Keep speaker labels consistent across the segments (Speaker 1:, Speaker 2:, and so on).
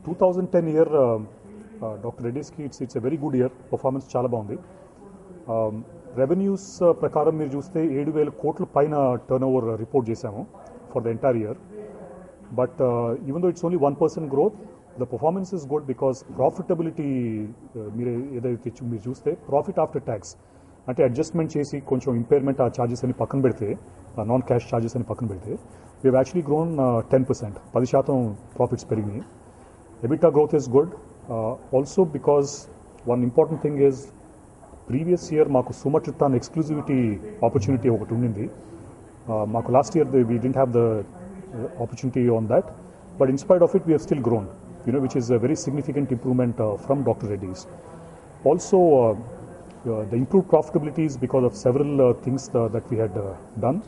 Speaker 1: 2010 year Dr. Reddy's ki it's a very good year. Performance చాలా బాగుంది. Revenues ప్రకారం మీరు చూస్తే 7,000 కోట్ల పైన టర్న్ ఓవర్ రిపోర్ట్ చేశాము for the entire year. But even though it's only 1% growth, the performance is good because profitability మీరు ఏదైతే మీరు చూస్తే ప్రాఫిట్ ఆఫ్టర్ ట్యాక్స్ అంటే అడ్జస్ట్మెంట్ చేసి కొంచెం ఇంపైర్మెంట్ ఆ ఛార్జెస్ అని పక్కన పెడితే, నాన్ క్యాష్ ఛార్జెస్ అని పక్కన పెడితే we have actually grown 10%, 10% profits పెరిగినాయి. EBITDA growth is good. Also because one important thing is previous year maaku Sumatritan exclusivity opportunity okati undindi. Maaku last year we didn't have the opportunity on that, but in spite of it we have still grown, which is a very significant improvement from Dr. Reddy's. Also the improved profitability is because of several things that we had done.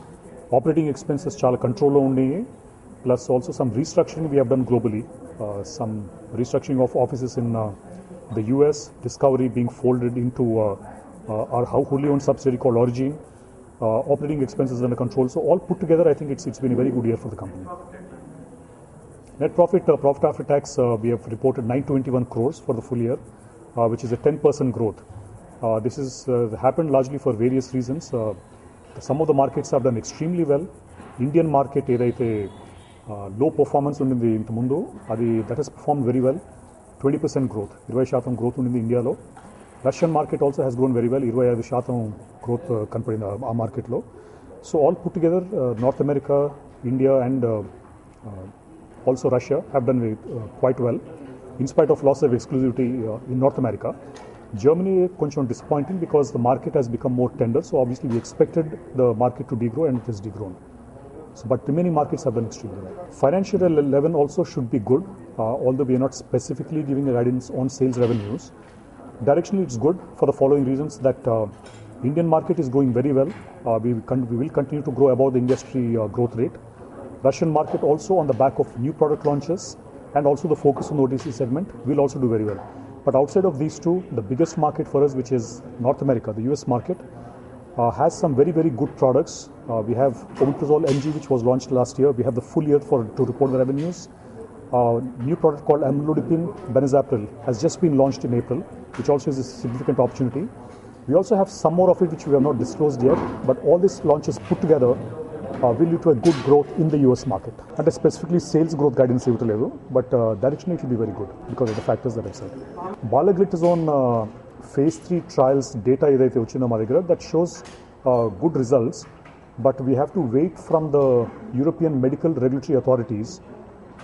Speaker 1: Operating expenses chala control lo unnayi, plus also some restructuring we have done globally. Some restructuring of offices in the US, Discovery being folded into our wholly owned subsidiary called Origin, operating expenses under control. So all put together, I think it's been a very good year for the company. Net profit after tax, we have reported 921 crores for the full year, which is a 10% growth. This is happened largely for various reasons. Some of the markets have done extremely well. Indian market ఏదైతే లో performance ఉండింది ఇంత ముందు, అది that he's perform very well. 20% growth, 20% growth ఉండింది ఇండియాలో. Russian market also has grown very well, 25% growth కనపడింది ఆ మార్కెట్లో. So all put together North America, India and also Russia have done quite well in spite of loss of exclusivity in North America. Germany కొంచెం disappointing because the market has become more tender, so obviously we expected the market to degrow and it has degrown. So, but remaining markets have done extremely well. Financial 11 also should be good, although we are not specifically giving a guidance on sales revenues. Directionally it's good for the following reasons: that Indian market is growing very well. We will continue to grow above the industry growth rate. Russian market also on the back of new product launches and also the focus on the OTC segment will also do very well. But outside of these two, the biggest market for us, which is North America, the US market, has some very, very good products. We have Omeprazole MG, which was launched last year. We have the full year to report the revenues. New product called Amlodipine Benazapril has just been launched in April, which also is a significant opportunity. We also have some more of it, which we have not disclosed yet, but all these launches put together will lead to a good growth in the US market. And specifically sales growth guidance level, but directionally it will be very good because of the factors that I've said. Balaglitazone phase 3 trials data edaithe vachinదో ma daggara, that shows good results, but we have to wait from the European medical regulatory authorities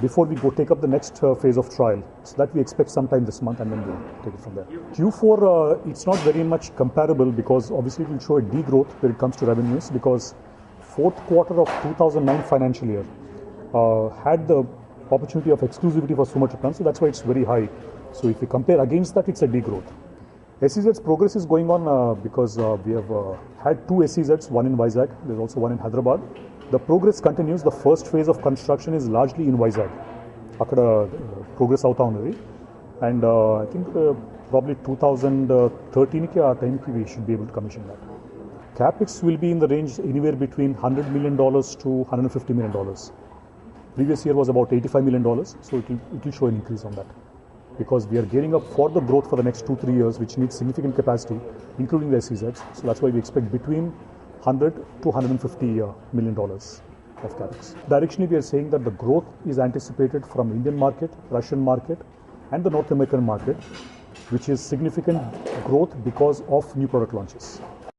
Speaker 1: before we go take up the next phase of trial. So that we expect sometime this month and then we'll take it from there. Q4, it's not very much comparable because obviously it will show a degrowth when it comes to revenues, because fourth quarter of 2009 financial year had the opportunity of exclusivity for Sumatritan, so that's why it's very high. So if we compare against that, it's a degrowth. SEZ's progress is going on because we have had 2 SEZs, one in Vizag, there's also one in Hyderabad. The progress continues. The first phase of construction is largely in Vizag. Akkada progress avutha unnadi, and I think probably 2013 ki aa time ki we should be able to commission that. Capex will be in the range anywhere between $100 million to $150 million. Previous year was about $85 million, so it will show an increase on that, because we are gearing up for the growth for the next 2-3 years, which needs significant capacity, including the SEZs. So that's why we expect between $100 to $150 million of capex. Directionally, we are saying that the growth is anticipated from Indian market, Russian market, and the North American market, which is significant growth because of new product launches.